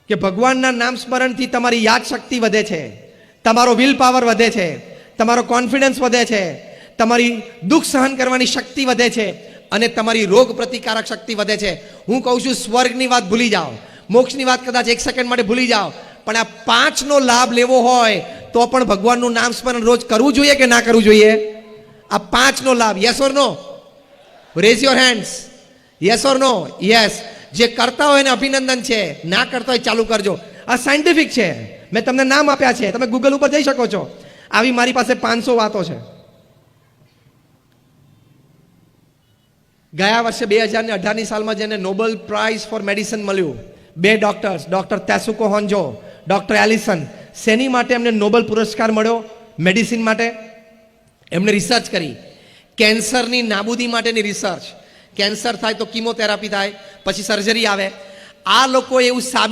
કે ભગવાનના નામ સ્મરણથી તમારી યાદ શક્તિ વધે છે, તમારો વિલ પાવર વધે છે, તમારો કોન્ફિડન્સ વધે છે, તમારી દુઃખ સહન કરવાની શક્તિ વધે છે અને તમારી રોગ પ્રતિકારક શક્તિ વધે છે. હું કહું છું સ્વર્ગની વાત ભૂલી જાઓ, મોક્ષની વાત કદાચ એક સેકન્ડ માટે ભૂલી જાઓ, પણ આ 5નો લાભ લેવો હોય તો પણ ભગવાનનું નામ સ્મરણ રોજ કરવું જોઈએ કે ના કરવું જોઈએ? આ 5નો લાભ, yes or no? Raise your hands. Yes or no? Yes. જે કરતા હોય એને અભિનંદન છે, ના કરતા હોય ચાલુ કરજો. આ સાયન્ટિફિક છે, મેં તમને નામ આપ્યા છે, તમે ગૂગલ ઉપર જઈ શકો છો. આવી મારી પાસે 500 વાતો છે. ગયા વર્ષે 2018ની સાલમાં જેને નોબેલ પ્રાઇઝ ફોર મેડિસિન મળ્યું, 2 ડોક્ટર્સ, ડોક્ટર તેસુકો હોન્જો, ડોક્ટર એલિસન. શેની માટે એમને નોબેલ પુરસ્કાર મળ્યો? મેડિસિન માટે. એમણે રિસર્ચ કરી, કેન્સરની નાબૂદી માટેની રિસર્ચ. કેન્સર થાય તો કિમોથેરાપી થાય, પછી સર્જરી આવે. આ લોકો એવું સાબિત